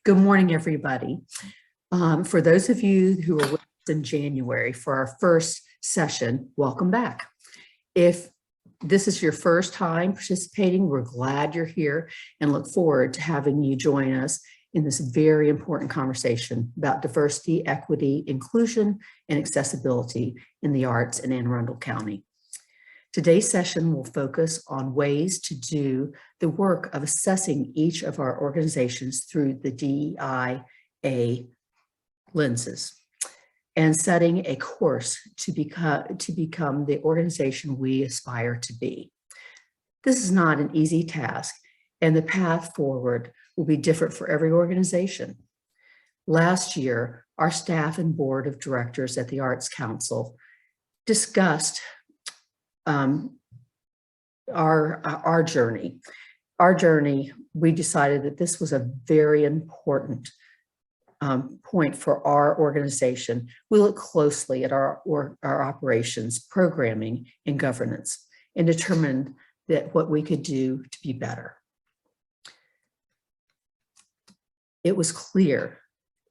Good morning, everybody. For those of you who were with us in January for our first session, welcome back. If this is your first time participating, we're glad you're here and look forward to having you join us in this very important conversation about diversity, equity, inclusion, and accessibility in the arts in Arundel County. Today's session will focus on ways to do the work of assessing each of our organizations through the DEIA lenses and setting a course to become the organization we aspire to be. This is not an easy task, and the path forward will be different for every organization. Last year, our staff and board of directors at the Arts Council discussed our journey. We decided that this was a very important point for our organization. We looked closely at our operations, programming, and governance, and determined that what we could do to be better. It was clear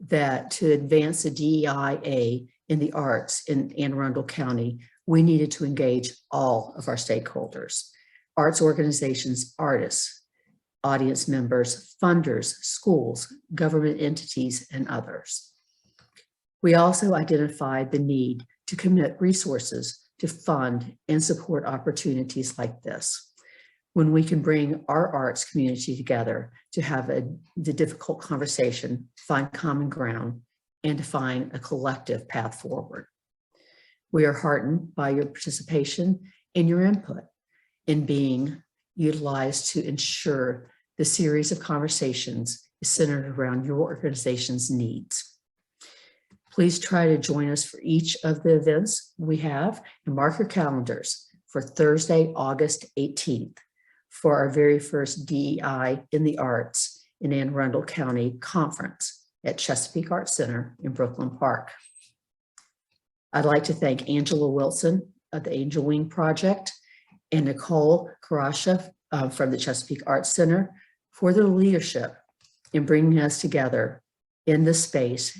that to advance the DEIA in the arts in Arundel County, we needed to engage all of our stakeholders: arts organizations, artists, audience members, funders, schools, government entities, and others. We also identified the need to commit resources to fund and support opportunities like this, when we can bring our arts community together to have the difficult conversation, find common ground, and to find a collective path forward. We are heartened by your participation and your input in being utilized to ensure the series of conversations is centered around your organization's needs. Please try to join us for each of the events we have, and mark your calendars for Thursday, August 18th for our very first DEI in the Arts in Arundel County conference at Chesapeake Arts Center in Brooklyn Park. I'd like to thank Angela Wilson of the AngelWing Project and Nicole Karasha from the Chesapeake Arts Center for their leadership in bringing us together in this space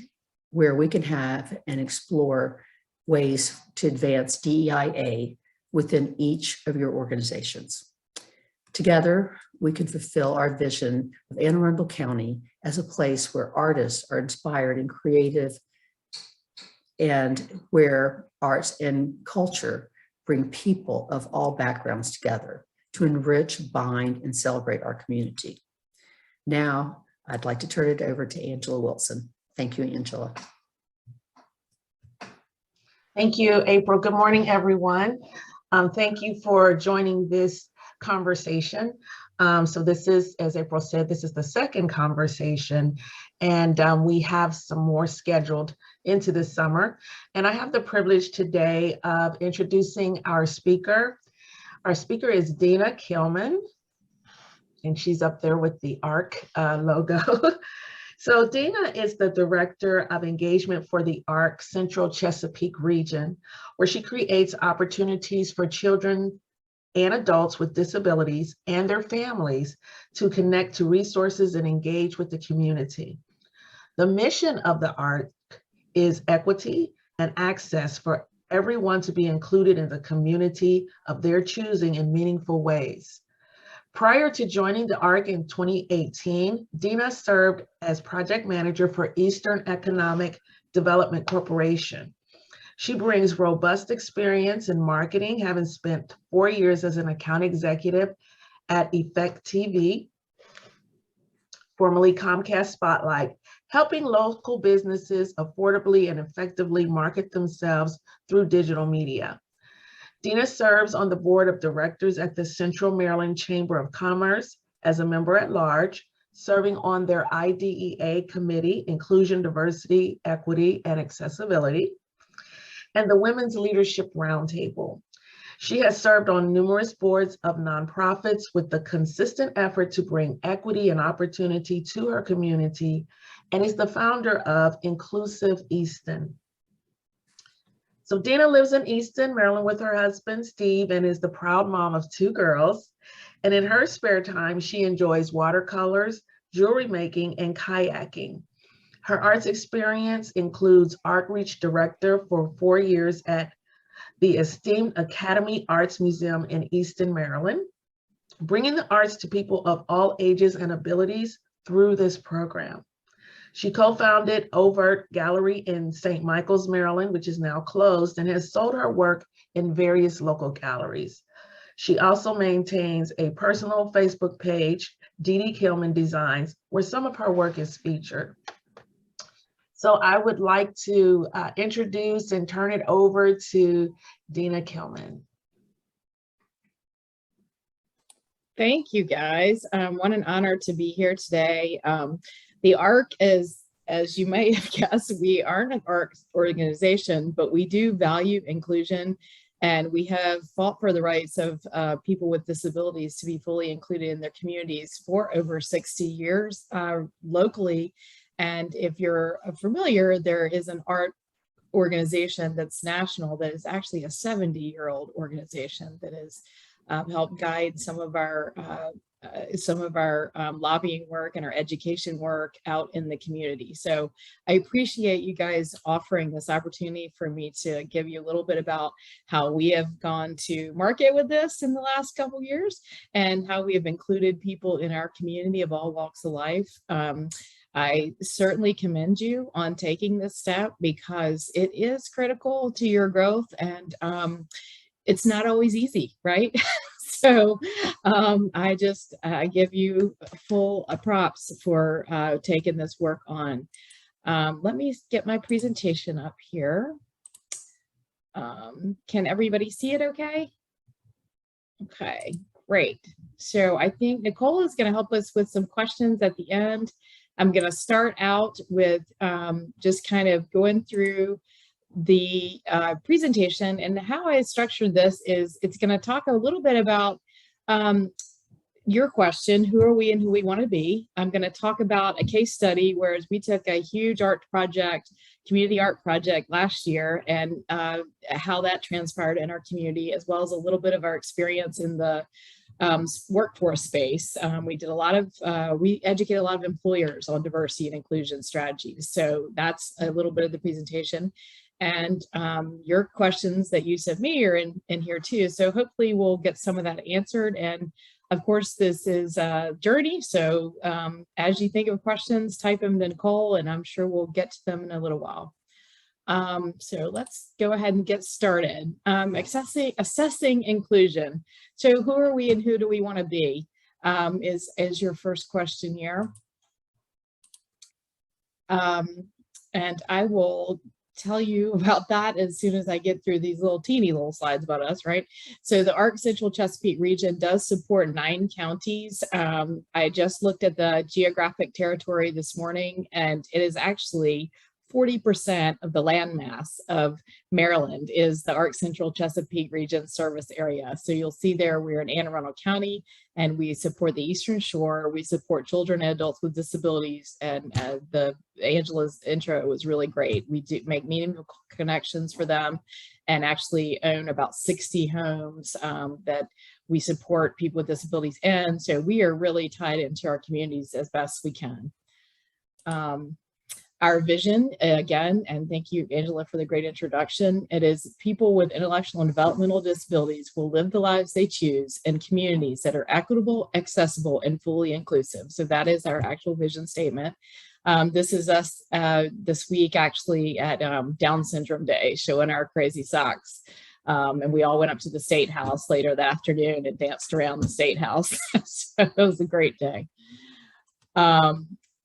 where we can have and explore ways to advance DEIA within each of your organizations. Together, we can fulfill our vision of Anne Arundel County as a place where artists are inspired and creative, and where arts and culture bring people of all backgrounds together to enrich, bind, and celebrate our community. Now, I'd like to turn it over to Angela Wilson. Thank you, Angela. Thank you, April. Good morning, everyone. Thank you for joining this conversation. So this is, as April said, this is the second conversation, and we have some more scheduled into the summer. And I have the privilege today of introducing our speaker. Our speaker is Deena Kilmon, and she's up there with the ARC logo. So Deena is the Director of Engagement for the ARC Central Chesapeake region, where she creates opportunities for children and adults with disabilities and their families to connect to resources and engage with the community. The mission of the ARC is equity and access for everyone to be included in the community of their choosing in meaningful ways. Prior to joining the ARC in 2018, Deena served as project manager for Easton Economic Development Corporation. She brings robust experience in marketing, having spent 4 years as an account executive at Effectv, formerly Comcast Spotlight, helping local businesses affordably and effectively market themselves through digital media. Deena serves on the board of directors at the Central Maryland Chamber of Commerce as a member at large, serving on their IDEA committee, Inclusion, Diversity, Equity, and Accessibility, and the Women's Leadership Roundtable. She has served on numerous boards of nonprofits with the consistent effort to bring equity and opportunity to her community, and is the founder of Inclusive Easton. So Deena lives in Easton, Maryland with her husband, Steve, and is the proud mom of 2 girls. And in her spare time, she enjoys watercolors, jewelry making, and kayaking. Her arts experience includes Outreach Director for 4 years at the esteemed Academy Arts Museum in Easton, Maryland, bringing the arts to people of all ages and abilities through this program. She co-founded Overt Gallery in St. Michael's, Maryland, which is now closed, and has sold her work in various local galleries. She also maintains a personal Facebook page, Deena Kilmon Designs, where some of her work is featured. So I would like to introduce and turn it over to Deena Kilmon. Thank you, guys. What an honor to be here today. The ARC is, as you may have guessed, we aren't an ARC organization, but we do value inclusion, and we have fought for the rights of people with disabilities to be fully included in their communities for over 60 years locally. And if you're familiar, there is an art organization that's national that is actually a 70-year-old organization that has helped guide some of our lobbying work and our education work out in the community. So I appreciate you guys offering this opportunity for me to give you a little bit about how we have gone to market with this in the last couple of years and how we have included people in our community of all walks of life. I certainly commend you on taking this step because it is critical to your growth, and it's not always easy, right? So I give you full props for taking this work on. Let me get my presentation up here. Can everybody see it okay? Okay, great. So I think Nicole is going to help us with some questions at the end. I'm going to start out with just kind of going through the presentation, and how I structured this is it's going to talk a little bit about your question, who are we and who we want to be. I'm going to talk about a case study where we took a huge art project, community art project last year, and how that transpired in our community, as well as a little bit of our experience in the workforce space. We did a lot of, we educate a lot of employers on diversity and inclusion strategies. So that's a little bit of the presentation. And your questions that you sent me are in here too. So hopefully we'll get some of that answered. And of course, this is a journey. So as you think of questions, type them to Nicole, and I'm sure we'll get to them in a little while. So let's go ahead and get started. Assessing inclusion. So who are we and who do we want to be is your first question here. And I will tell you about that as soon as I get through these teeny little slides about us, right? So the ARC Central Chesapeake region does support 9 counties. I just looked at the geographic territory this morning, and it is actually 40% of the landmass of Maryland is the ARC Central Chesapeake region service area. So you'll see there we're in Anne Arundel County, and we support the Eastern Shore. We support children and adults with disabilities, and Angela's intro was really great. We do make meaningful connections for them, and actually own about 60 homes that we support people with disabilities in. So we are really tied into our communities as best we can. Our vision, again, and thank you, Angela, for the great introduction. It is people with intellectual and developmental disabilities will live the lives they choose in communities that are equitable, accessible, and fully inclusive. So that is our actual vision statement. This is us this week, actually, at Down Syndrome Day, showing our crazy socks. And we all went up to the State House later that afternoon and danced around the State House. So it was a great day.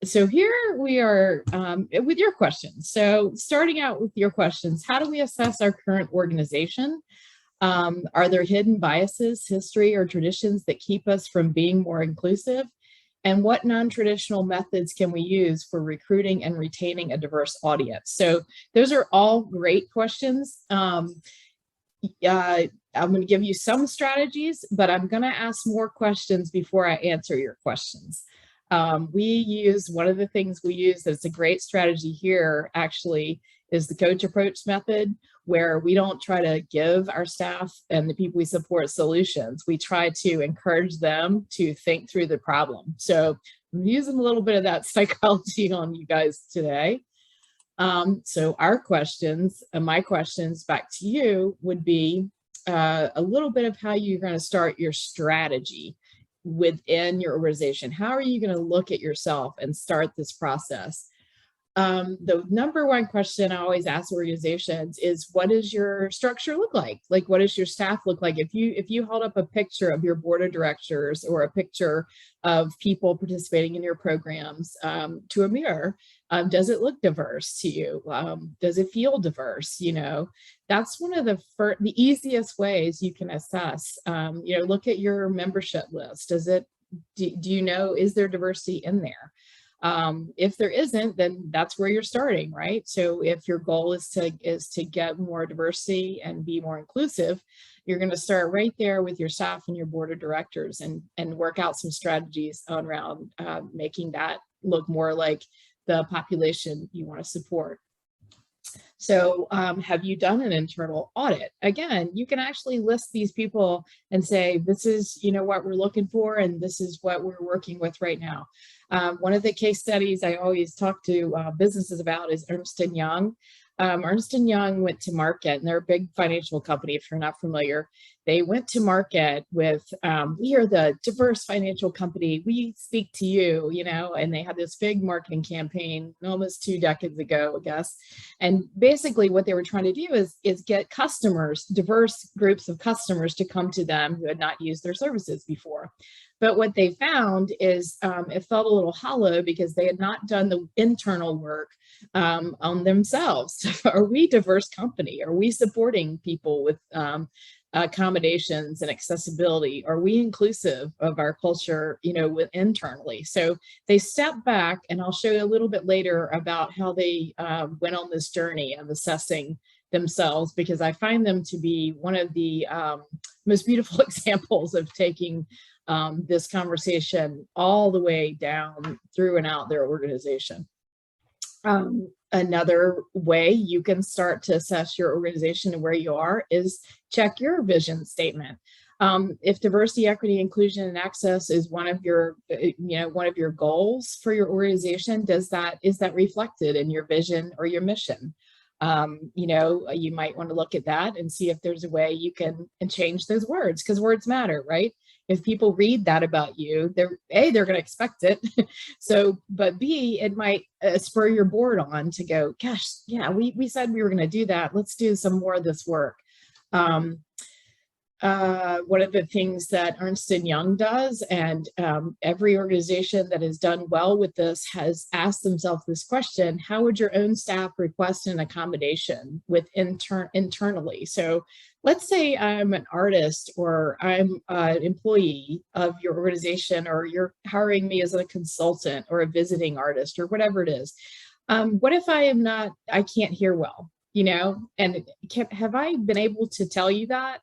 So here we are with your questions. So starting out with your questions, how do we assess our current organization? Are there hidden biases, history, or traditions that keep us from being more inclusive? And what non-traditional methods can we use for recruiting and retaining a diverse audience? So those are all great questions. I'm going to give you some strategies, but I'm going to ask more questions before I answer your questions. One of the things we use that's a great strategy here actually is the coach approach method, where we don't try to give our staff and the people we support solutions. We try to encourage them to think through the problem. So I'm using a little bit of that psychology on you guys today. So our questions, my questions back to you would be a little bit of how you're going to start your strategy within your organization. How are you going to look at yourself and start this process? The number one question I always ask organizations is, what does your structure look like? Like, what does your staff look like? If you held up a picture of your board of directors or a picture of people participating in your programs to a mirror, does it look diverse to you? Does it feel diverse? You know, that's one of the easiest ways you can assess. You know, look at your membership list. Do you know, is there diversity in there? If there isn't, then that's where you're starting, right? So if your goal is to get more diversity and be more inclusive, you're going to start right there with your staff and your board of directors and work out some strategies around making that look more like the population you want to support. So have you done an internal audit? Again, you can actually list these people and say, this is, you know, what we're looking for, and this is what we're working with right now. One of the case studies I always talk to businesses about is Ernst & Young. Ernst & Young went to market, and they're a big financial company, if you're not familiar. They went to market with, we are the diverse financial company, we speak to you, you know, and they had this big marketing campaign almost 2 decades ago, I guess. And basically what they were trying to do is get customers, diverse groups of customers, to come to them who had not used their services before. But what they found is it felt a little hollow because they had not done the internal work on themselves. Are we a diverse company? Are we supporting people with accommodations and accessibility? Are we inclusive of our culture, you know, internally? So they stepped back, and I'll show you a little bit later about how they went on this journey of assessing themselves, because I find them to be one of the most beautiful examples of taking this conversation all the way down through and out their organization. Another way you can start to assess your organization and where you are is check your vision statement. If diversity, equity, inclusion, and access is one of your, one of your goals for your organization, is that reflected in your vision or your mission? You might want to look at that and see if there's a way you can change those words, because words matter, right? If people read that about you, they're going to expect it. So, but B, it might spur your board on to go, gosh, yeah, we said we were going to do that. Let's do some more of this work. One of the things that Ernst & Young does, and every organization that has done well with this has asked themselves this question: how would your own staff request an accommodation with internally? So let's say I'm an artist, or I'm an employee of your organization, or you're hiring me as a consultant or a visiting artist or whatever it is. What if I can't hear well? And have I been able to tell you that?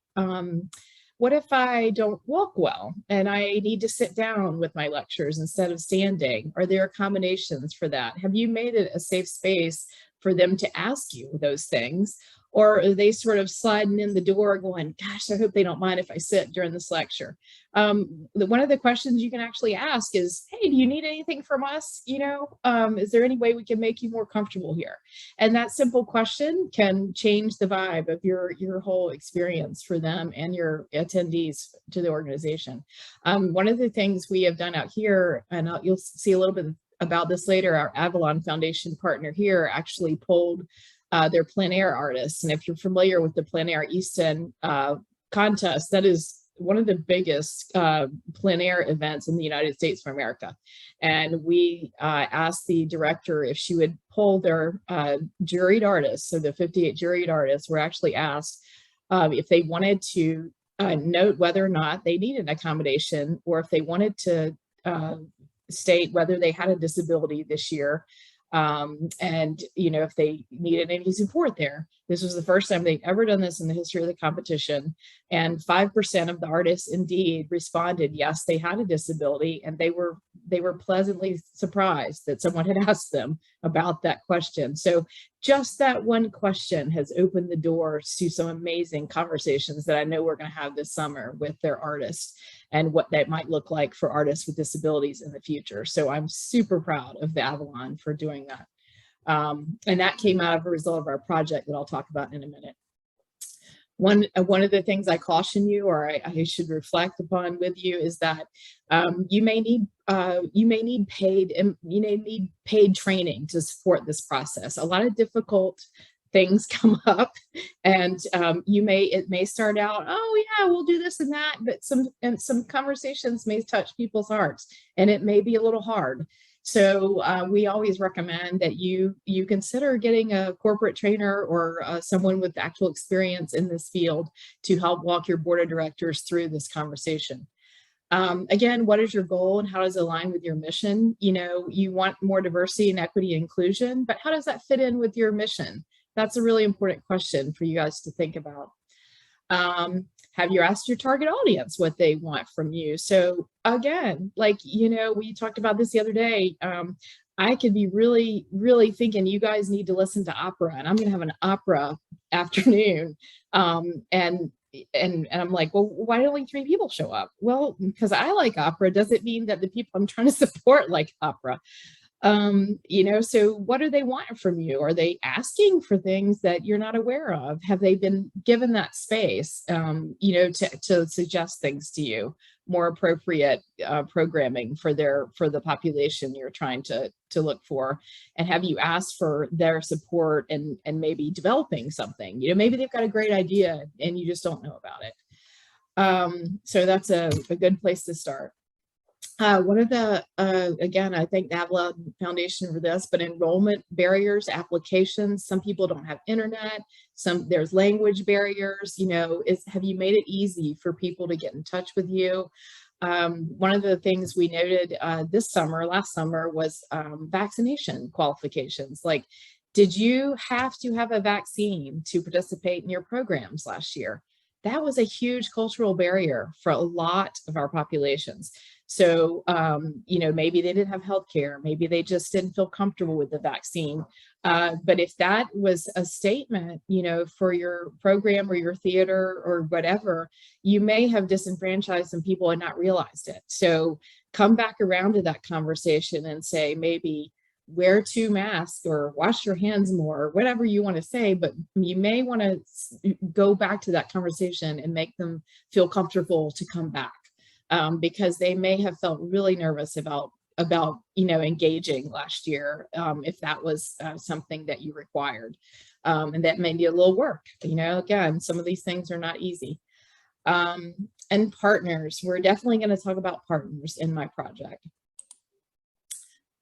What if I don't walk well and I need to sit down with my lectures instead of standing? Are there accommodations for that? Have you made it a safe space for them to ask you those things? Or are they sort of sliding in the door going, gosh, I hope they don't mind if I sit during this lecture? One of the questions you can actually ask is, hey, do you need anything from us? Is there any way we can make you more comfortable here? And that simple question can change the vibe of your whole experience for them and your attendees to the organization. One of the things we have done out here, and you'll see a little bit about this later, our Avalon Foundation partner here actually polled their plein air artists. And if you're familiar with the plein air Easton contest, that is one of the biggest plein air events in the United States of America. And we asked the director if she would poll their juried artists. So the 58 juried artists were actually asked if they wanted to note whether or not they needed an accommodation, or if they wanted to state whether they had a disability this year. And if they needed any support there. This was the first time they'd ever done this in the history of the competition. And 5% of the artists indeed responded, yes, they had a disability, and they were pleasantly surprised that someone had asked them about that question. So just that one question has opened the doors to some amazing conversations that I know we're going to have this summer with their artists and what that might look like for artists with disabilities in the future. So I'm super proud of the Avalon for doing that. And that came out of a result of our project that I'll talk about in a minute. One of the things I caution you, or I should reflect upon with you, is that you may need paid training to support this process. A lot of difficult things come up, and it may start out, oh yeah, we'll do this and that, but some conversations may touch people's hearts, and it may be a little hard. So we always recommend that you consider getting a corporate trainer or someone with actual experience in this field to help walk your board of directors through this conversation. Again, what is your goal and how does it align with your mission? You know, you want more diversity and equity and inclusion, but how does that fit in with your mission? That's a really important question for you guys to think about. Have you asked your target audience what they want from you? So again, like, you know, we talked about this the other day. I could be really, really thinking you guys need to listen to opera, and I'm going to have an opera afternoon. And I'm like, well, why do only 3 people show up? Well, because I like opera doesn't mean that the people I'm trying to support like opera. You know, so what do they want from you? Are they asking for things that you're not aware of? Have they been given that space, you know, to suggest things to you, more appropriate programming for the population you're trying to look for? And have you asked for their support and maybe developing something? You know, maybe they've got a great idea and you just don't know about it. So that's a good place to start. One of the, again, I thank the Avalon Foundation for this, but enrollment barriers, applications, some people don't have internet, there's language barriers, you know, have you made it easy for people to get in touch with you? One of the things we noted last summer was vaccination qualifications. Like, did you have to have a vaccine to participate in your programs last year? That was a huge cultural barrier for a lot of our populations. So, you know, maybe they didn't have healthcare, maybe they just didn't feel comfortable with the vaccine. But if that was a statement, you know, for your program or your theater or whatever, you may have disenfranchised some people and not realized it. So come back around to that conversation and say, maybe wear 2 masks or wash your hands more, or whatever you want to say, but you may want to go back to that conversation and make them feel comfortable to come back. Because they may have felt really nervous about you know, engaging last year, if that was something that you required, and that may need a little work. You know, again, some of these things are not easy. And partners, we're definitely going to talk about partners in my project.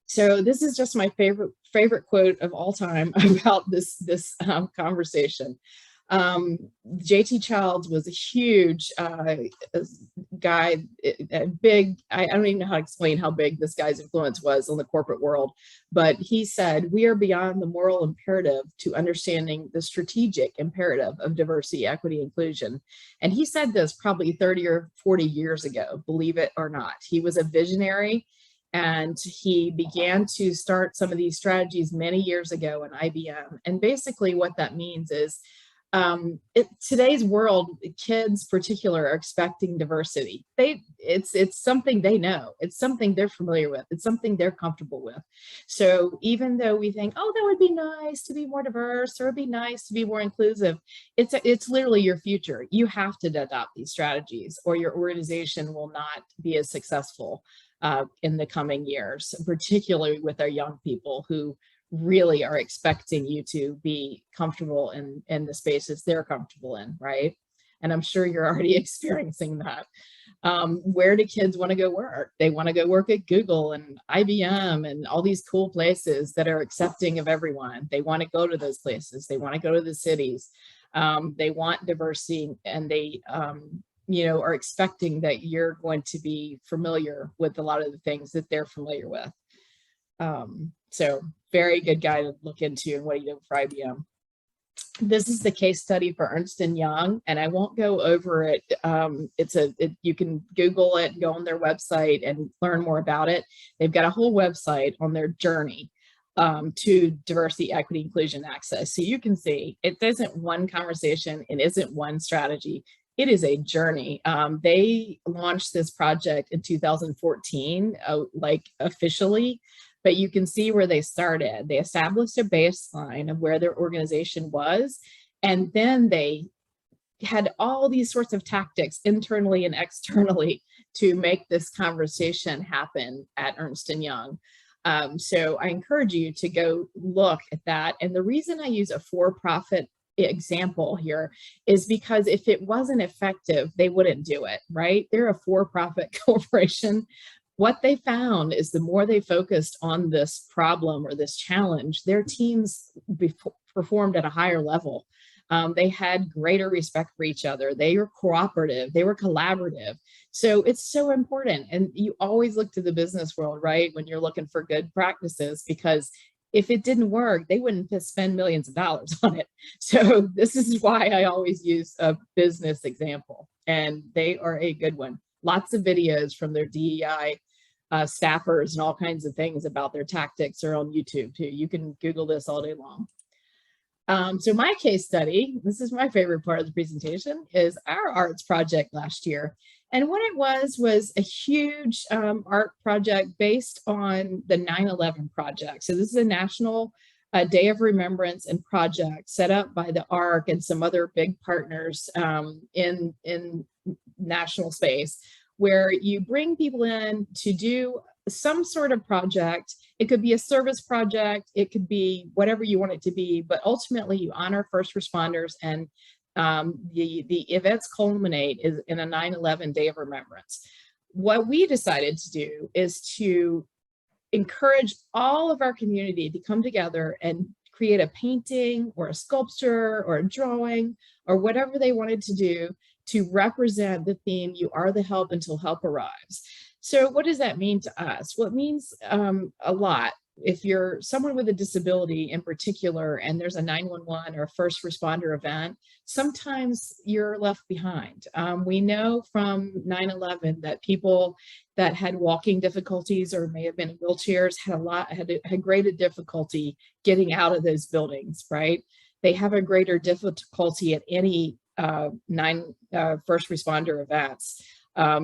So this is just my favorite quote of all time about this conversation. JT Childs was a huge guy, big. I don't even know how to explain how big this guy's influence was on the corporate world, but he said, we are beyond the moral imperative to understanding the strategic imperative of diversity, equity, inclusion. And he said this probably 30 or 40 years ago, believe it or not. He was a visionary, and he began to start some of these strategies many years ago in IBM. And basically what that means is, today's world, kids particular are expecting diversity. It's something they know, it's something they're familiar with, it's something they're comfortable with. So even though we think, oh, that would be nice to be more diverse, or it'd be nice to be more inclusive, it's literally your future. You have to adopt these strategies, or your organization will not be as successful in the coming years, particularly with our young people who really are expecting you to be comfortable in the spaces they're comfortable in, right? And I'm sure you're already experiencing that. Where do kids want to go work? They want to go work at Google and IBM and all these cool places that are accepting of everyone. They want to go to those places. They want to go to the cities. They want diversity, and they you know, are expecting that you're going to be familiar with a lot of the things that they're familiar with. So very good guy to look into and what he did for IBM. This is the case study for Ernst & Young, and I won't go over it. You can Google it, go on their website and learn more about it. They've got a whole website on their journey to diversity, equity, inclusion, access. So you can see it isn't one conversation, it isn't one strategy. It is a journey. They launched this project in 2014, like officially, but you can see where they started. They established a baseline of where their organization was, and then they had all these sorts of tactics internally and externally to make this conversation happen at Ernst & Young. So I encourage you to go look at that. And the reason I use a for-profit example here is because if it wasn't effective, they wouldn't do it, right? They're a for-profit corporation. What they found is the more they focused on this problem or this challenge, their teams performed at a higher level. They had greater respect for each other. They were cooperative. They were collaborative. So it's so important. And you always look to the business world, right? When you're looking for good practices, because if it didn't work, they wouldn't spend millions of dollars on it. So this is why I always use a business example, and they are a good one. Lots of videos from their DEI staffers and all kinds of things about their tactics are on YouTube too. You can Google this all day long. So my case study, this is my favorite part of the presentation, is our arts project last year. And what it was a huge art project based on the 9/11 project. So this is a national Day of Remembrance and project set up by the ARC and some other big partners in national space, where you bring people in to do some sort of project. It could be a service project, it could be whatever you want it to be, but ultimately you honor first responders, and the events culminate in a 9/11 Day of Remembrance. What we decided to do is to encourage all of our community to come together and create a painting or a sculpture or a drawing or whatever they wanted to do to represent the theme, "You are the help until help arrives." So what does that mean to us? Well, it means a lot. If you're someone with a disability in particular, and there's a 911 or a first responder event, sometimes you're left behind. We know from 9/11 that people that had walking difficulties or may have been in wheelchairs had greater difficulty getting out of those buildings, right? They have a greater difficulty at any first responder events.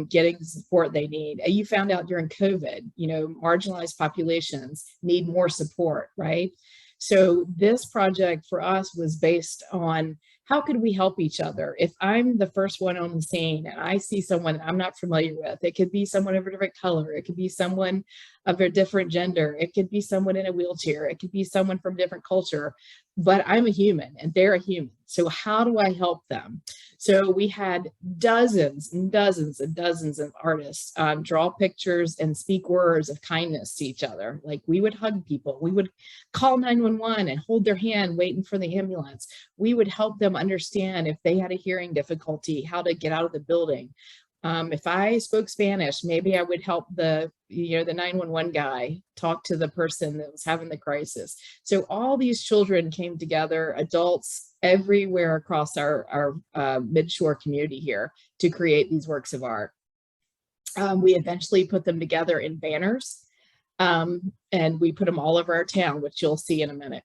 Getting the support they need. You found out during COVID, marginalized populations need more support, right? So this project for us was based on how could we help each other? If I'm the first one on the scene and I see someone I'm not familiar with, it could be someone of a different color, it could be someone of a different gender, it could be someone in a wheelchair, it could be someone from a different culture, but I'm a human and they're a human. So how do I help them? So we had dozens and dozens and dozens of artists draw pictures and speak words of kindness to each other. Like we would hug people, we would call 911 and hold their hand waiting for the ambulance. We would help them understand if they had a hearing difficulty, how to get out of the building. If I spoke Spanish, maybe I would help the 911 guy talk to the person that was having the crisis. So all these children came together, adults everywhere across our Midshore community here, to create these works of art. We eventually put them together in banners, and we put them all over our town, which you'll see in a minute.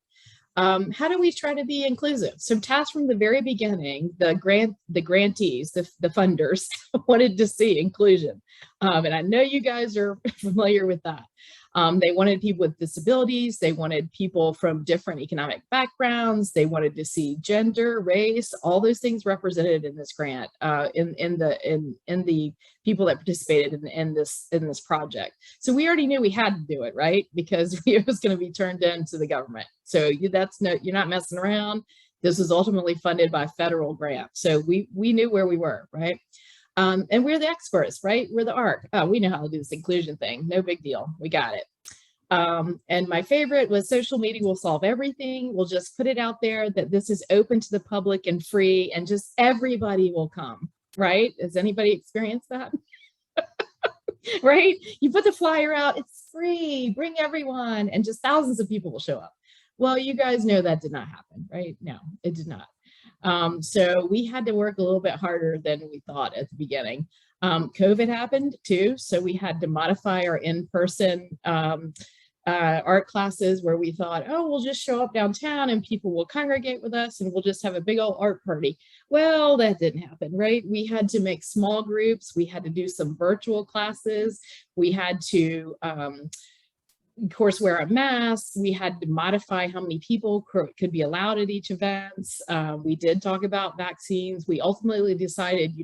How do we try to be inclusive? So tasks from the very beginning, the grantees, the funders wanted to see inclusion. And I know you guys are familiar with that. They wanted people with disabilities. They wanted people from different economic backgrounds. They wanted to see gender, race, all those things represented in this grant, in the people that participated in this project. So we already knew we had to do it, right? Because it was going to be turned into the government. So you're not messing around. This was ultimately funded by federal grant. So we knew where we were, right? And we're the experts, right? We're the ARC. Oh, we know how to do this inclusion thing. No big deal. We got it. And my favorite was social media will solve everything. We'll just put it out there that this is open to the public and free, and just everybody will come, right? Has anybody experienced that? Right? You put the flyer out, it's free, bring everyone, and just thousands of people will show up. Well, you guys know that did not happen, right? No, it did not. So we had to work a little bit harder than we thought at the beginning. COVID happened too, so we had to modify our in-person art classes where we thought, oh, we'll just show up downtown and people will congregate with us and we'll just have a big old art party. Well, that didn't happen, right? We had to make small groups. We had to do some virtual classes. We had to, of course, wear a mask. We had to modify how many people could be allowed at each events. We did talk about vaccines. We ultimately decided you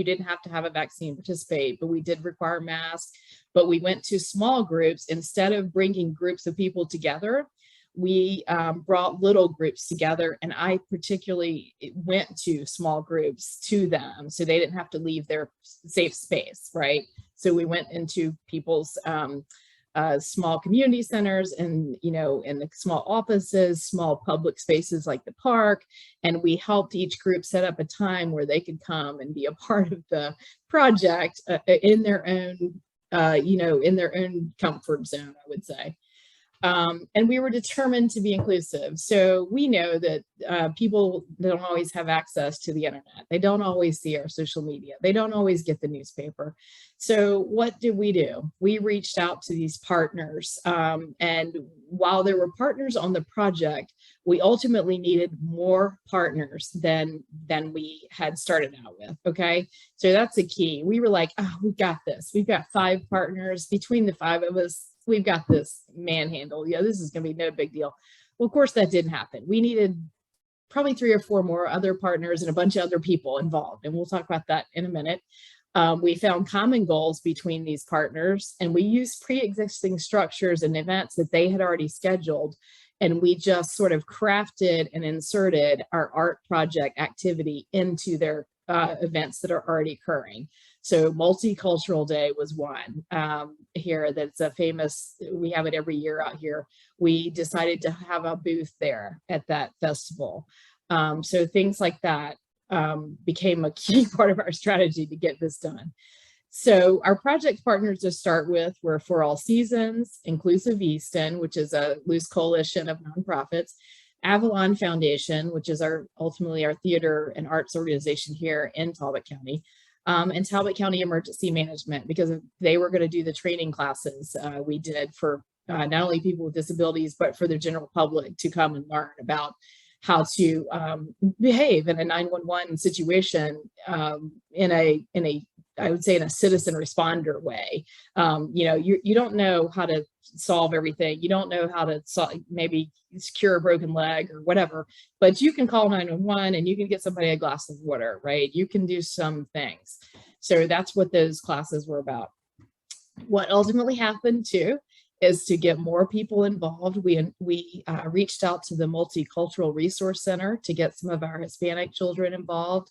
didn't have to have a vaccine to participate, but we did require masks. But we went to small groups. Instead of bringing groups of people together, we brought little groups together, and I particularly went to small groups to them so they didn't have to leave their safe space, right? So we went into people's small community centers and, you know, in the small offices, small public spaces like the park. And we helped each group set up a time where they could come and be a part of the project in their own, you know, in their own comfort zone, I would say. And we were determined to be inclusive. So we know that people don't always have access to the internet. They don't always see our social media. They don't always get the newspaper. So what did we do? We reached out to these partners. And while there were partners on the project, we ultimately needed more partners than we had started out with, okay? So that's the key. We were like, oh, we got this. We've got 5 partners. Between the 5 of us, we've got this manhandled. Yeah, this is going to be no big deal. Well, of course, that didn't happen. We needed probably 3 or 4 more other partners and a bunch of other people involved. And we'll talk about that in a minute. We found common goals between these partners, and we used pre-existing structures and events that they had already scheduled. And we just sort of crafted and inserted our art project activity into their events that are already occurring. So Multicultural Day was one here that's a famous, we have it every year out here. We decided to have a booth there at that festival. So things like that became a key part of our strategy to get this done. So our project partners to start with were For All Seasons, Inclusive Easton, which is a loose coalition of nonprofits, Avalon Foundation, which is ultimately our theater and arts organization here in Talbot County, and Talbot County Emergency Management, because they were going to do the training classes we did for not only people with disabilities, but for the general public to come and learn about how to behave in a 911 situation in a I would say in a citizen responder way. You know, you don't know how to solve everything. You don't know how to maybe cure a broken leg or whatever, but you can call 911 and you can get somebody a glass of water, right? You can do some things. So that's what those classes were about. What ultimately happened too is to get more people involved. We reached out to the Multicultural Resource Center to get some of our Hispanic children involved.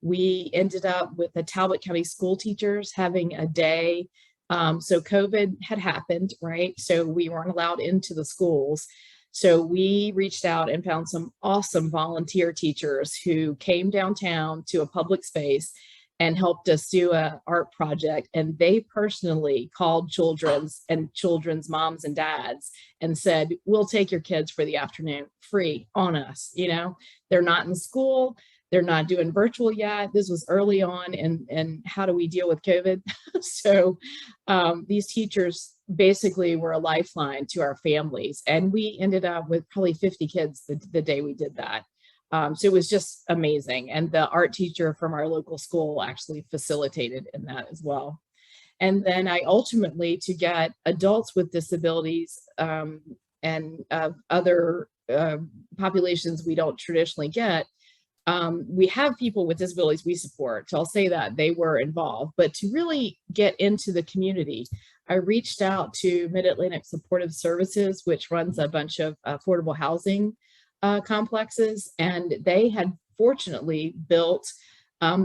We ended up with the Talbot County school teachers having a day. So COVID had happened, right? So we weren't allowed into the schools. So we reached out and found some awesome volunteer teachers who came downtown to a public space and helped us do an art project. And they personally called children's moms and dads and said, we'll take your kids for the afternoon free on us. You know, they're not in school. They're not doing virtual yet. This was early on, and how do we deal with COVID? So these teachers basically were a lifeline to our families. And we ended up with probably 50 kids the day we did that. So it was just amazing. And the art teacher from our local school actually facilitated in that as well. And then I ultimately, to get adults with disabilities and other populations we don't traditionally get, we have people with disabilities we support. So I'll say that they were involved, but to really get into the community, I reached out to Mid-Atlantic Supportive Services, which runs a bunch of affordable housing complexes, and they had fortunately built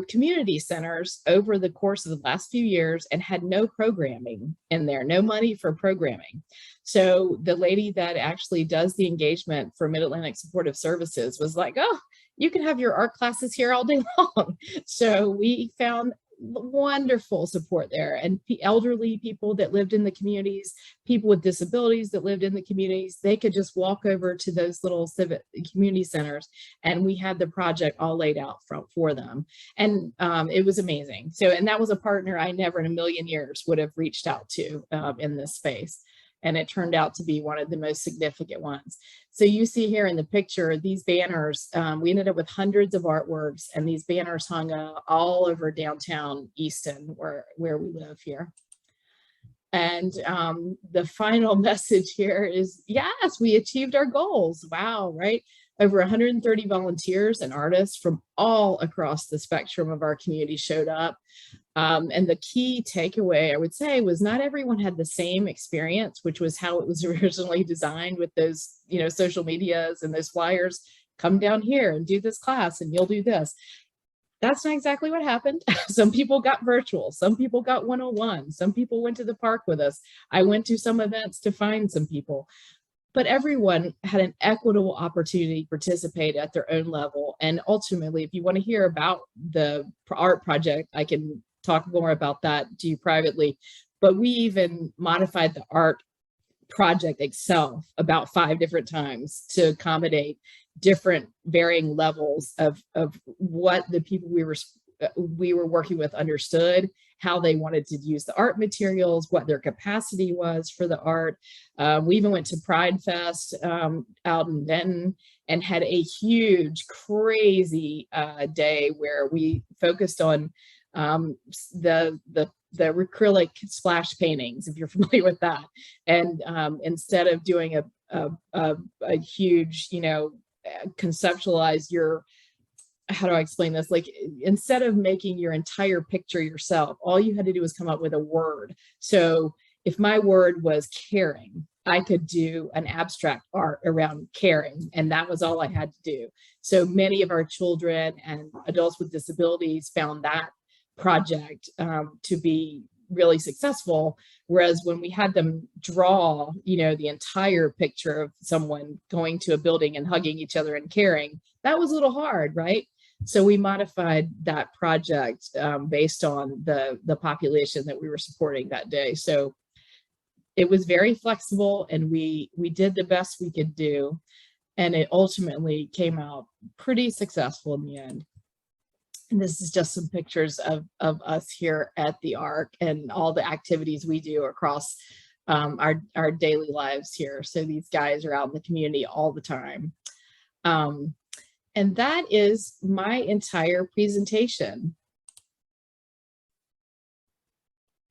community centers over the course of the last few years and had no programming in there, no money for programming. So the lady that actually does the engagement for Mid-Atlantic Supportive Services was like, oh, you can have your art classes here all day long. So we found wonderful support there, and elderly people that lived in the communities, people with disabilities that lived in the communities, they could just walk over to those little civic community centers, and we had the project all laid out for them. And it was amazing. So, and that was a partner I never in a million years would have reached out to in this space. And it turned out to be one of the most significant ones. So you see here in the picture, these banners, we ended up with hundreds of artworks, and these banners hung all over downtown Easton, where we live here. And the final message here is, yes, we achieved our goals. Wow, right? Over 130 volunteers and artists from all across the spectrum of our community showed up. And the key takeaway, I would say, was not everyone had the same experience, which was how it was originally designed with those, social medias and those flyers. Come down here and do this class and you'll do this. That's not exactly what happened. Some people got virtual, some people got one-on-one, some people went to the park with us. I went to some events to find some people. But everyone had an equitable opportunity to participate at their own level. And ultimately, if you want to hear about the art project, I can talk more about that to you privately. But we even modified the art project itself about 5 different times to accommodate different varying levels of what the people we were working with understood, how they wanted to use the art materials, what their capacity was for the art. We even went to Pride Fest out in Denton and had a huge, crazy day where we focused on the acrylic splash paintings, if you're familiar with that. And instead of doing a huge, conceptualize your, how do I explain this? Like, instead of making your entire picture yourself, all you had to do was come up with a word. So if my word was caring, I could do an abstract art around caring, and that was all I had to do. So many of our children and adults with disabilities found that project to be really successful. Whereas when we had them draw, the entire picture of someone going to a building and hugging each other and caring, that was a little hard, right? So we modified that project based on the population that we were supporting that day. So it was very flexible, and we did the best we could do. And it ultimately came out pretty successful in the end. And this is just some pictures of us here at the ARC and all the activities we do across our daily lives here. So these guys are out in the community all the time. And that is my entire presentation.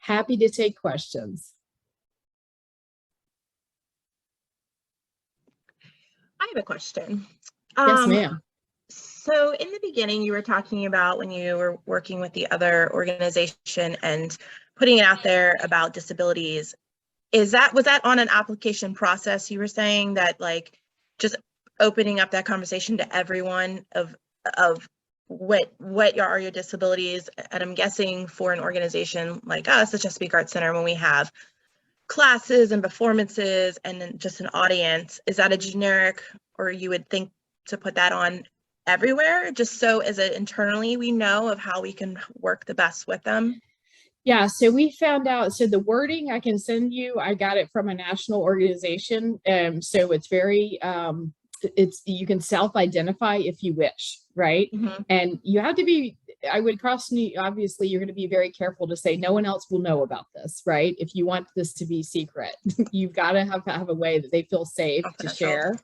Happy to take questions. I have a question. Yes, ma'am. So in the beginning, you were talking about when you were working with the other organization and putting it out there about disabilities. Was that on an application process? You were saying that, like, just opening up that conversation to everyone of what are your disabilities? And I'm guessing for an organization like us, the Chesapeake Arts Center, when we have classes and performances and then just an audience, is that a generic, or you would think to put that on everywhere, just so as internally we know of how we can work the best with them? Yeah, so we found out, so the wording I can send you, I got it from a national organization. So it's very, you can self-identify if you wish, right? Mm-hmm. And you have to be, I would obviously you're going to be very careful to say no one else will know about this, right? If you want this to be secret, you've got to have a way that they feel safe to share.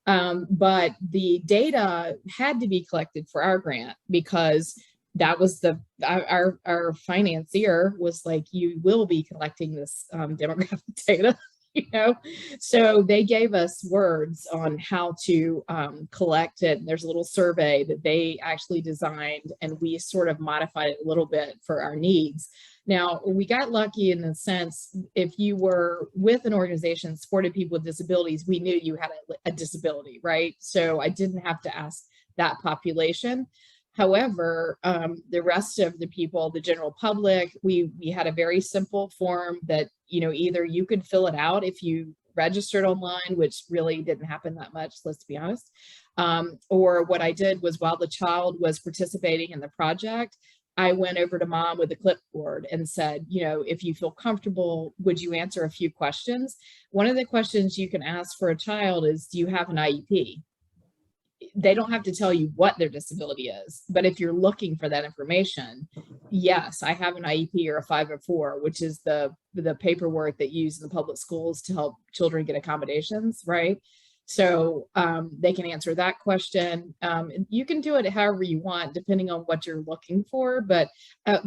But the data had to be collected for our grant, because that was our financier was like, you will be collecting this demographic data, so they gave us words on how to collect it. And there's a little survey that they actually designed, and we sort of modified it a little bit for our needs. Now, we got lucky in the sense, if you were with an organization supporting people with disabilities, we knew you had a disability, right? So I didn't have to ask that population. However, the rest of the people, the general public, we had a very simple form that, either you could fill it out if you registered online, which really didn't happen that much, let's be honest. Or what I did was, while the child was participating in the project, I went over to mom with a clipboard and said, you know, if you feel comfortable, would you answer a few questions? One of the questions you can ask for a child is, do you have an IEP? They don't have to tell you what their disability is, but if you're looking for that information, yes, I have an IEP or a 504, which is the paperwork that you use in the public schools to help children get accommodations, right? So they can answer that question. You can do it however you want, depending on what you're looking for, but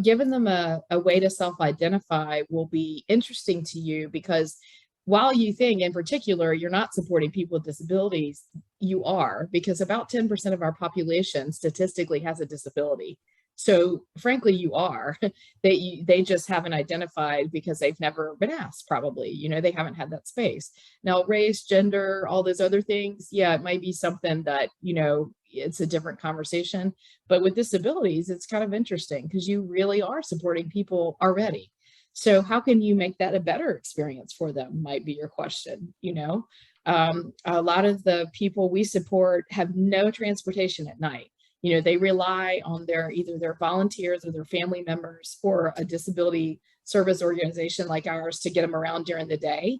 giving them a way to self-identify will be interesting to you, because while you think in particular you're not supporting people with disabilities, you are, because about 10% of our population statistically has a disability. So frankly, you are. They just haven't identified because they've never been asked, probably. You know, they haven't had that space. Now, race, gender, all those other things, yeah, it might be something that, you know, it's a different conversation. But with disabilities, it's kind of interesting because you really are supporting people already. So how can you make that a better experience for them, might be your question, you know? A lot of the people we support have no transportation at night. You know, they rely on either their volunteers or their family members or a disability service organization like ours to get them around during the day.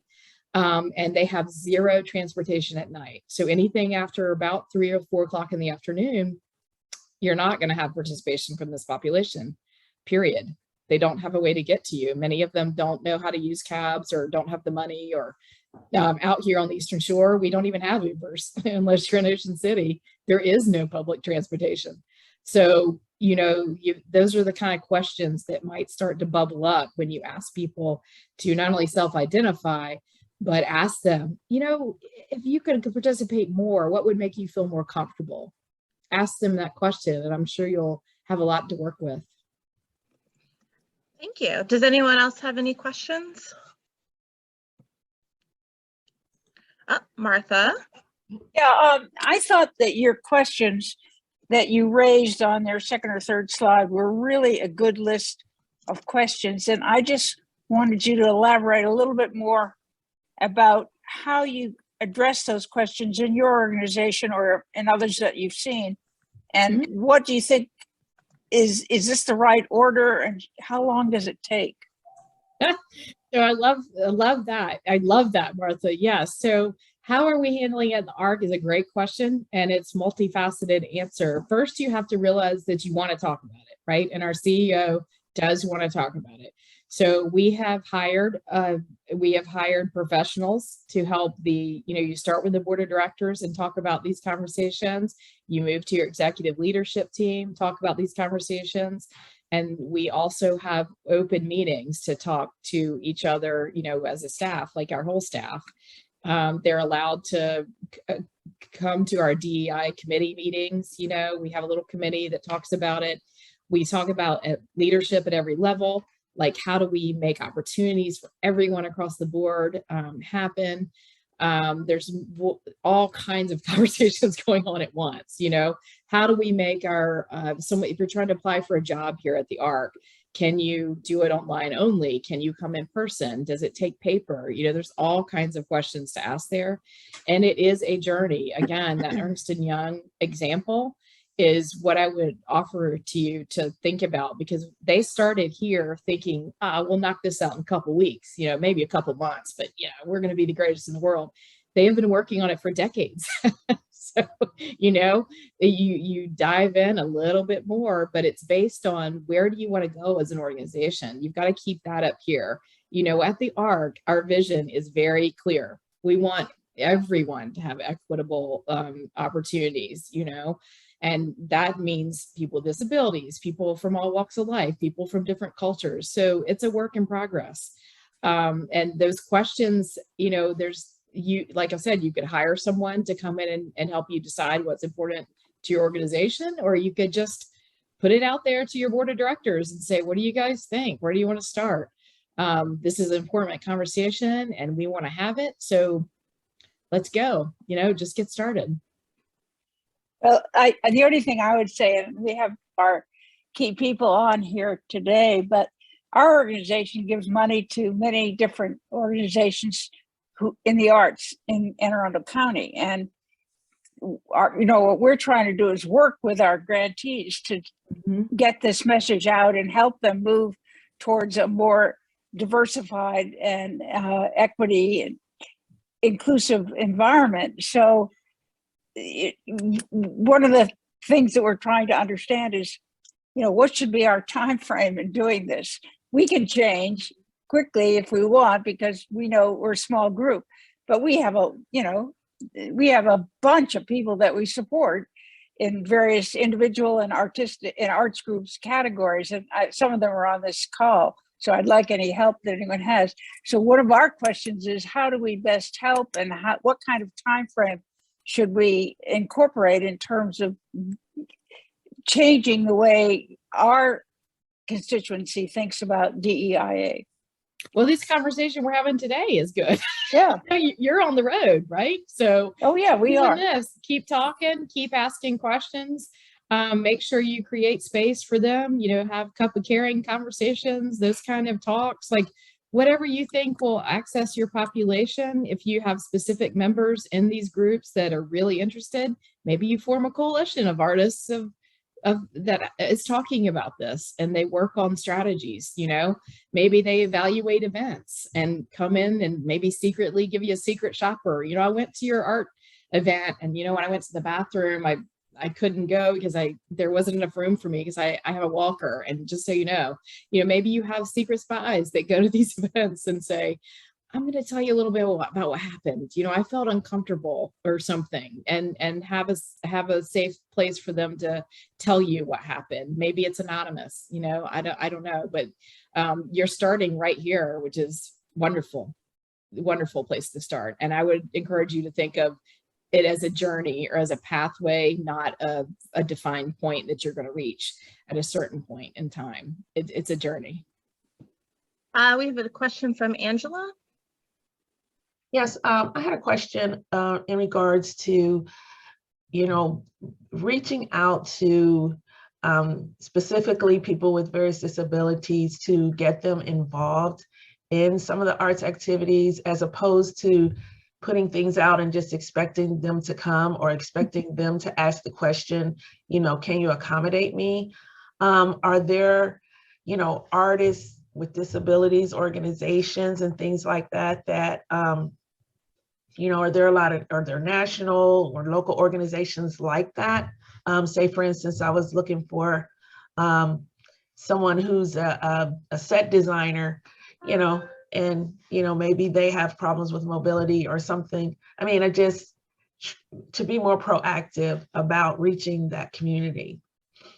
And they have zero transportation at night. So anything after about 3 or 4 o'clock in the afternoon, you're not going to have participation from this population, period. They don't have a way to get to you. Many of them don't know how to use cabs or don't have the money, or out here on the Eastern Shore, we don't even have Ubers unless you're in Ocean City. There is no public transportation. So, you know, those are the kind of questions that might start to bubble up when you ask people to not only self-identify, but ask them, you know, if you could participate more, what would make you feel more comfortable? Ask them that question, and I'm sure you'll have a lot to work with. Thank you. Does anyone else have any questions? Martha? Yeah, I thought that your questions that you raised on their second or third slide were really a good list of questions. And I just wanted you to elaborate a little bit more about how you address those questions in your organization or in others that you've seen. And what do you think, is this the right order, and how long does it take? So I love that. I love that, Martha. Yes. So how are we handling it in the ARC is a great question, and it's multifaceted answer. First, you have to realize that you want to talk about it, right? And our CEO does want to talk about it. So we have hired professionals to help you start with the board of directors and talk about these conversations. You move to your executive leadership team, talk about these conversations. And we also have open meetings to talk to each other, you know, as a staff, like our whole staff. They're allowed to come to our DEI committee meetings. You know, we have a little committee that talks about it. We talk about leadership at every level, like how do we make opportunities for everyone across the board happen. There's all kinds of conversations going on at once. You know, how do we make our, if you're trying to apply for a job here at the ARC, can you do it online only? Can you come in person? Does it take paper? You know, there's all kinds of questions to ask there. And it is a journey. Again, that Ernst & Young example is what I would offer to you to think about, because they started here thinking, we'll knock this out in a couple of weeks, you know, maybe a couple of months, but yeah, we're going to be the greatest in the world. They have been working on it for decades. So, you know, you dive in a little bit more, but it's based on where do you want to go as an organization? You've got to keep that up here. You know, at the ARC, our vision is very clear. We want everyone to have equitable opportunities, you know, and that means people with disabilities, people from all walks of life, people from different cultures. So it's a work in progress. And those questions, you know, like I said, you could hire someone to come in and help you decide what's important to your organization, or you could just put it out there to your board of directors and say, what do you guys think? Where do you want to start? This is an important conversation and we want to have it. So let's go, you know, just get started. Well, the only thing I would say, and we have our key people on here today, but our organization gives money to many different organizations who in the arts in Arundel County. And what we're trying to do is work with our grantees to get this message out and help them move towards a more diversified and equity and inclusive environment. So one of the things that we're trying to understand is, what should be our time frame in doing this? We can change quickly if we want, because we know we're a small group, but we have a bunch of people that we support in various individual and artistic and arts groups categories, and some of them are on this call. So I'd like any help that anyone has. So one of our questions is, how do we best help, and what kind of time frame should we incorporate in terms of changing the way our constituency thinks about DEIA? Well, this conversation we're having today is good. Yeah. You're on the road, right? So oh yeah, we are. Keep talking, keep asking questions. Make sure you create space for them, have cup of caring conversations, those kind of talks, like whatever you think will access your population. If you have specific members in these groups that are really interested, maybe you form a coalition of artists of that is talking about this, and they work on strategies. Maybe they evaluate events and come in and maybe secretly give you a secret shopper. I went to your art event, and when I went to the bathroom, I couldn't go because there wasn't enough room for me because I have a walker. And just so maybe you have secret spies that go to these events and say, I'm going to tell you a little bit about what happened. I felt uncomfortable or something, and have a safe place for them to tell you what happened. Maybe it's anonymous, I don't know, but you're starting right here, which is wonderful place to start. And I would encourage you to think of it as a journey or as a pathway, not a defined point that you're going to reach at a certain point in time. It's a journey. We have a question from Angela. Yes, I had a question in regards to, reaching out to specifically people with various disabilities to get them involved in some of the arts activities, as opposed to putting things out and just expecting them to come or expecting them to ask the question, can you accommodate me? Are there, artists with disabilities organizations and things like that, are there national or local organizations like that? Say, for instance, I was looking for someone who's a set designer, and, maybe they have problems with mobility or something. I mean, to be more proactive about reaching that community.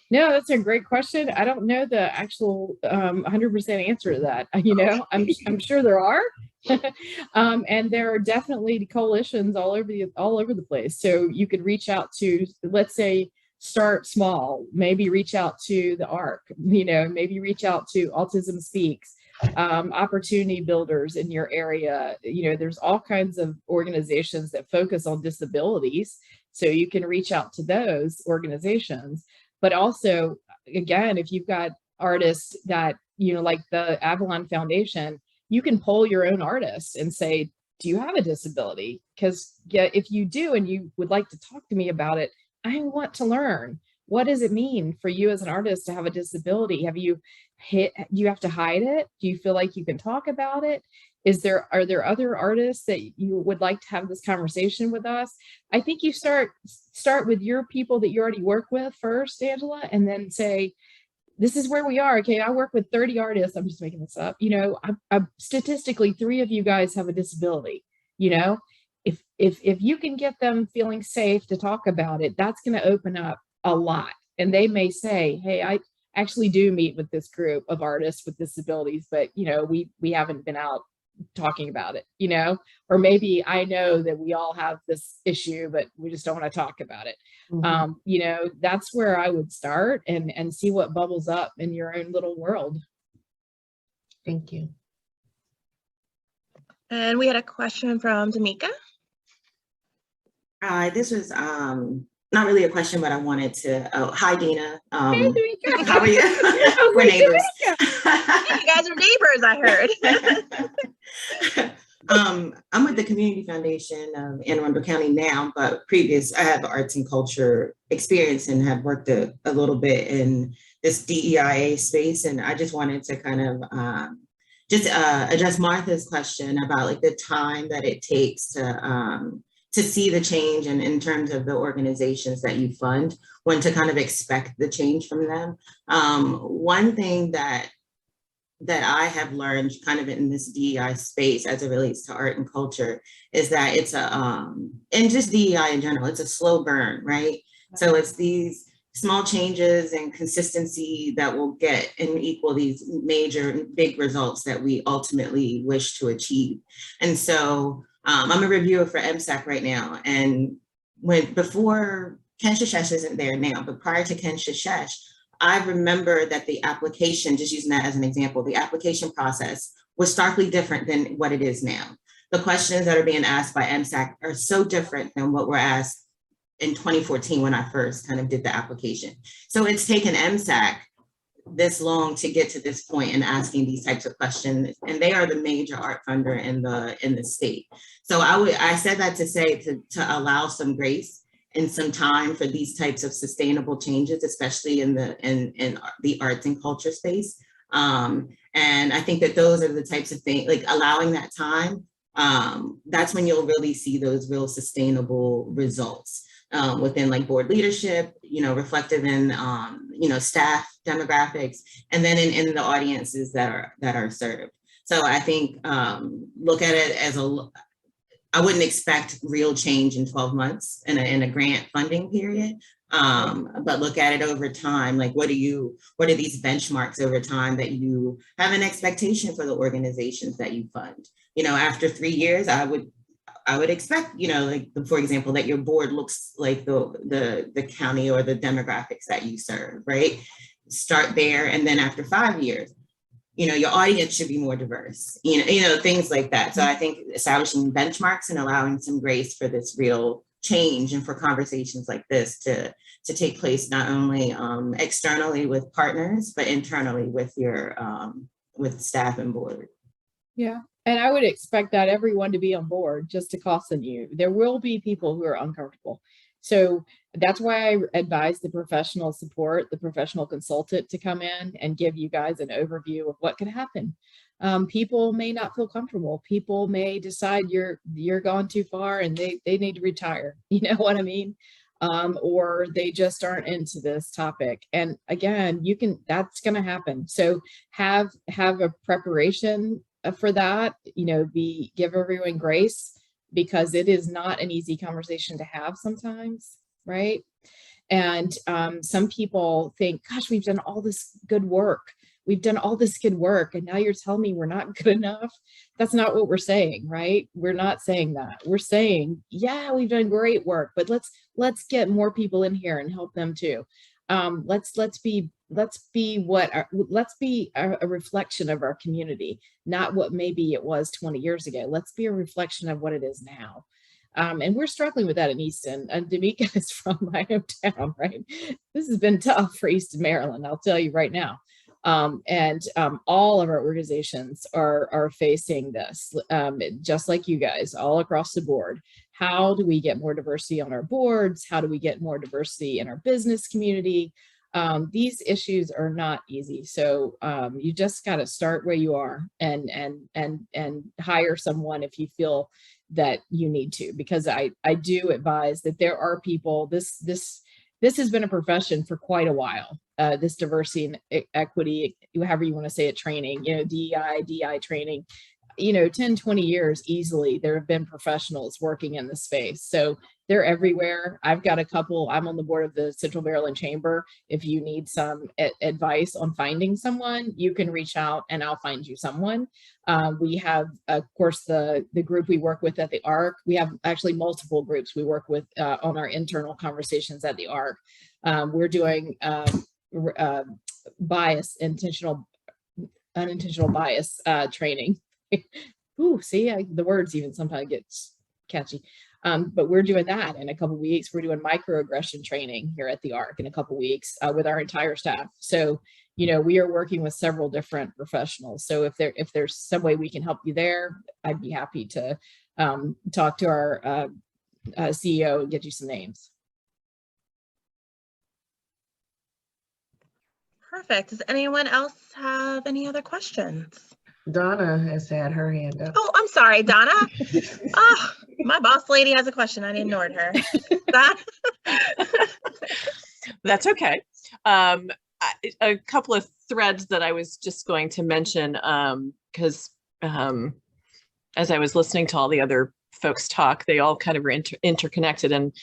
No, that's a great question. I don't know the actual 100% answer to that. I'm sure there are. And there are definitely coalitions all over the place. So you could reach out to, let's say, start small, maybe reach out to the ARC, maybe reach out to Autism Speaks, opportunity builders in your area. There's all kinds of organizations that focus on disabilities. So you can reach out to those organizations. But also, again, if you've got artists that, like the Avalon Foundation, you can poll your own artists and say, do you have a disability? Because if you do, and you would like to talk to me about it, I want to learn. What does it mean for you as an artist to have a disability? Do you have to hide it? Do you feel like you can talk about it? Are there other artists that you would like to have this conversation with us? I think you start with your people that you already work with first, Angela, and then say, this is where we are. Okay, I work with 30 artists. I'm just making this up. Statistically, 3 of you guys have a disability. If you can get them feeling safe to talk about it, that's going to open up a lot. And they may say, hey, I actually do meet with this group of artists with disabilities, but we haven't been out talking about it, or maybe I know that we all have this issue, but we just don't want to talk about it. Mm-hmm. That's where I would start and see what bubbles up in your own little world. Thank you. And we had a question from Damika. This was not really a question, but I wanted to. Oh, hi, Deena. Hey, Damika. How are you? We're neighbors. Hey, you guys are neighbors, I heard. I'm with the Community Foundation of Anne Arundel County now, but I have arts and culture experience and have worked a little bit in this DEIA space. And I just wanted to kind of address Martha's question about like the time that it takes to see the change, and in terms of the organizations that you fund, when to kind of expect the change from them. One thing that I have learned kind of in this DEI space as it relates to art and culture is that it's and just DEI in general, it's a slow burn, right? So it's these small changes and consistency that will get and equal these major big results that we ultimately wish to achieve. And so I'm a reviewer for MSAC right now. And before Ken Shishesh isn't there now, but prior to Ken Shishesh, I remember that the application, just using that as an example, the application process was starkly different than what it is now. The questions that are being asked by MSAC are so different than what were asked in 2014 when I first kind of did the application. So it's taken MSAC this long to get to this point and asking these types of questions, and they are the major art funder in the state. So I said that to say to allow some grace and some time for these types of sustainable changes, especially in the arts and culture space. And I think that those are the types of things, like allowing that time, that's when you'll really see those real sustainable results within like board leadership, reflective in, staff demographics, and then in the audiences that are served. So I think look at it as I wouldn't expect real change in 12 months in a grant funding period, but look at it over time. Like, what are these benchmarks over time that you have an expectation for the organizations that you fund? After 3 years, I would expect, like, for example, that your board looks like the county or the demographics that you serve, right? Start there, and then after 5 years, your audience should be more diverse, things like that. So I think establishing benchmarks and allowing some grace for this real change and for conversations like this to take place, not only externally with partners, but internally with your with staff and board. Yeah. And I would expect that everyone to be on board, just to caution you. There will be people who are uncomfortable. So that's why I advise the professional support, the professional consultant to come in and give you guys an overview of what could happen. People may not feel comfortable. People may decide you're going too far and they need to retire. You know what I mean? Or they just aren't into this topic. And again, that's going to happen. So have a preparation for that, give everyone grace, because it is not an easy conversation to have sometimes, right? And some people think, gosh, we've done all this good work. And now you're telling me we're not good enough. That's not what we're saying, right? We're not saying that. We're saying, yeah, we've done great work, but let's get more people in here and help them too. Let's be a reflection of our community, not what maybe it was 20 years ago. Let's be a reflection of what it is now. And we're struggling with that in Easton. And D'Amica is from my hometown, right? This has been tough for Easton, Maryland, I'll tell you right now. All of our organizations are facing this, just like you guys, all across the board. How do we get more diversity on our boards? How do we get more diversity in our business community? These issues are not easy. So you just got to start where you are and hire someone if you feel that you need to, because I do advise that there are people, this has been a profession for quite a while. This diversity and equity, however you want to say it, training, DEI training, 10, 20 years easily, there have been professionals working in the space. So they're everywhere. I've got a couple, I'm on the board of the Central Maryland Chamber. If you need some advice on finding someone, you can reach out and I'll find you someone. We have, of course, the group we work with at the ARC. We have actually multiple groups we work with on our internal conversations at the ARC. We're doing unintentional bias training. Ooh, see, the words even sometimes get catchy. But we're doing that in a couple of weeks. We're doing microaggression training here at the ARC in a couple of weeks with our entire staff. So, we are working with several different professionals. So if there's some way we can help you there, I'd be happy to talk to our CEO and get you some names. Perfect. Does anyone else have any other questions? Donna has had her hand up. Oh, I'm sorry, Donna. Oh, my boss lady has a question. I ignored her. That's okay. A couple of threads that I was just going to mention, because as I was listening to all the other folks talk, they all kind of are interconnected. And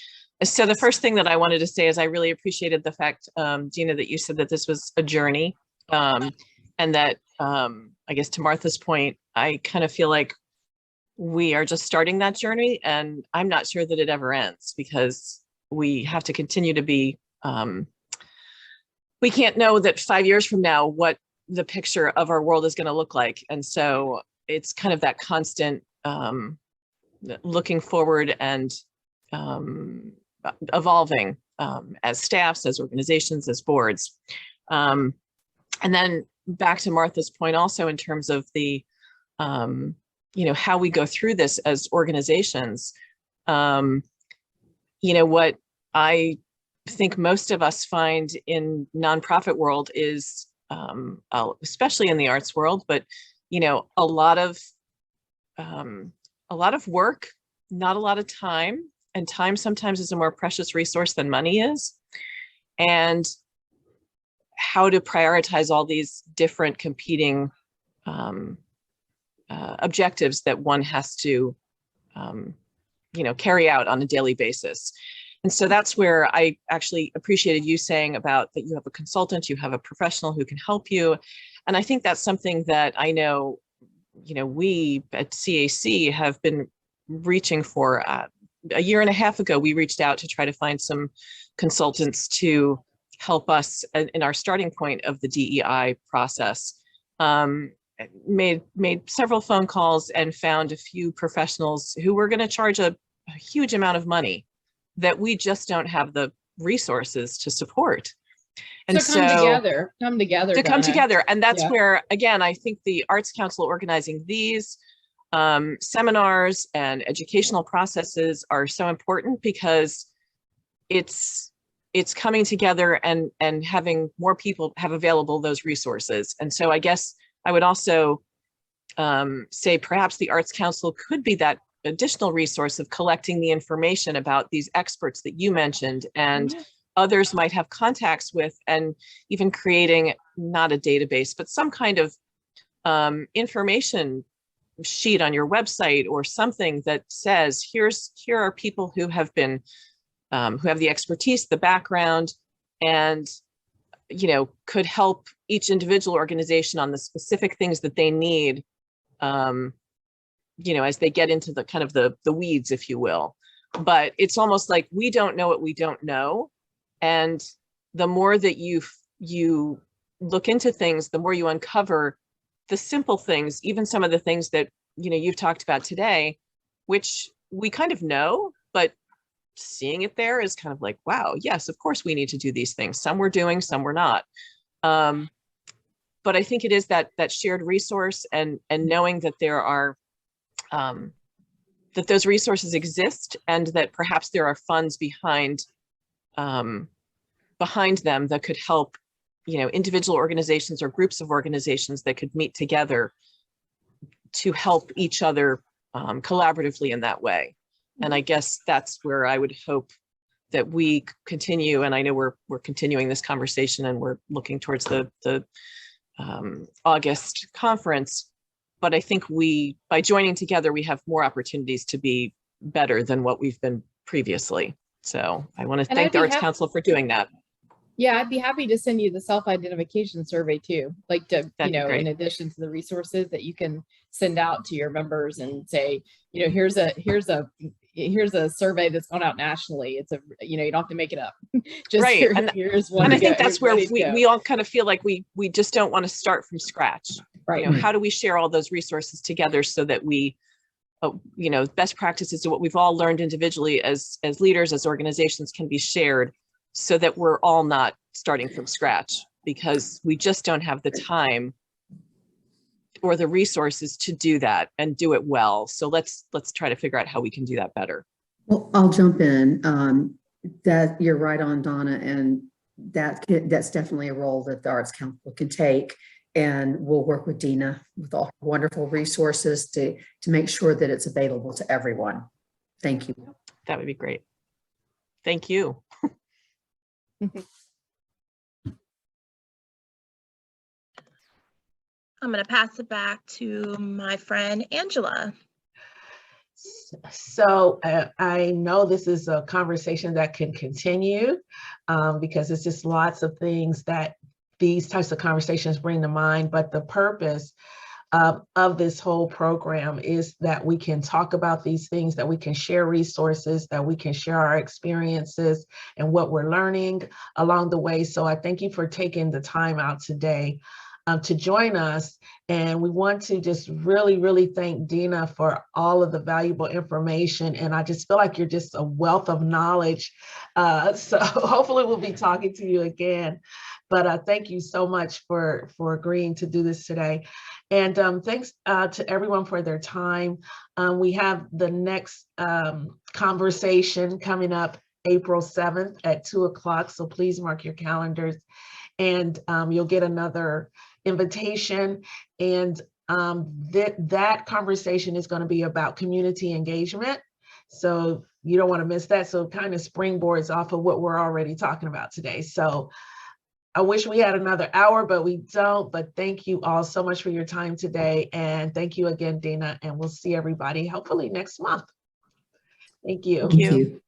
so the first thing that I wanted to say is I really appreciated the fact, Deena, that you said that this was a journey, and that I guess to Martha's point, I kind of feel like we are just starting that journey, and I'm not sure that it ever ends, because we have to continue to be, we can't know that 5 years from now what the picture of our world is going to look like. And so it's kind of that constant looking forward and evolving as staffs, as organizations, as boards. And then back to Martha's point also in terms of the, how we go through this as organizations. What I think most of us find in nonprofit world is, especially in the arts world, but a lot of work, not a lot of time, and time sometimes is a more precious resource than money is. And how to prioritize all these different competing objectives that one has to, carry out on a daily basis. And so that's where I actually appreciated you saying about that you have a consultant, you have a professional who can help you. And I think that's something that I know, we at CAC have been reaching for. A year and a half ago, we reached out to try to find some consultants to help us in our starting point of the DEI process. Made several phone calls and found a few professionals who were going to charge a huge amount of money that we just don't have the resources to support. And so come together, to come together. And that's where, again, I think the Arts Council organizing these seminars and educational processes are so important, because it's coming together and having more people have available those resources. And so I guess I would also say perhaps the Arts Council could be that additional resource of collecting the information about these experts that you mentioned, and others might have contacts with, and even creating not a database, but some kind of information sheet on your website or something that says, here are people who have been, who have the expertise, the background, and, could help each individual organization on the specific things that they need, as they get into the kind of the weeds, if you will. But it's almost like we don't know what we don't know. And the more that you look into things, the more you uncover the simple things, even some of the things that, you've talked about today, which we kind of know, but seeing it there is kind of like, wow, yes, of course we need to do these things. Some we're doing, some we're not. But I think it is that shared resource and knowing that there are, that those resources exist, and that perhaps there are funds behind them that could help, individual organizations or groups of organizations that could meet together to help each other collaboratively in that way. And I guess that's where I would hope that we continue. And I know we're continuing this conversation, and we're looking towards the August conference. But I think by joining together, we have more opportunities to be better than what we've been previously. So I want to thank the Arts Council for doing that. Yeah, I'd be happy to send you the self-identification survey too, like to, in addition to the resources that you can send out to your members and say, here's a survey that's gone out nationally. It's you don't have to make it up. Just right. here's one. And I think that's where we all kind of feel like we just don't want to start from scratch. Right. How do we share all those resources together so that we best practices to what we've all learned individually as leaders, as organizations, can be shared so that we're all not starting from scratch, because we just don't have the time or the resources to do that and do it well. So let's try to figure out how we can do that better. Well, I'll jump in. That you're right on, Donna, and that's definitely a role that the Arts Council can take. And we'll work with Deena with all her wonderful resources to make sure that it's available to everyone. Thank you. That would be great. Thank you. I'm going to pass it back to my friend Angela. So I know this is a conversation that can continue because it's just lots of things that these types of conversations bring to mind. But the purpose of this whole program is that we can talk about these things, that we can share resources, that we can share our experiences and what we're learning along the way. So I thank you for taking the time out today to join us. And we want to just really, really thank Deena for all of the valuable information. And I just feel like you're just a wealth of knowledge. So hopefully we'll be talking to you again. But thank you so much for agreeing to do this today. And thanks to everyone for their time. We have the next conversation coming up April 7th at 2 o'clock. So please mark your calendars, and you'll get another invitation. And that conversation is going to be about community engagement. So you don't want to miss that. So it kind of springboards off of what we're already talking about today. So I wish we had another hour, but we don't. But thank you all so much for your time today. And thank you again, Deena. And we'll see everybody hopefully next month. Thank you. Thank you.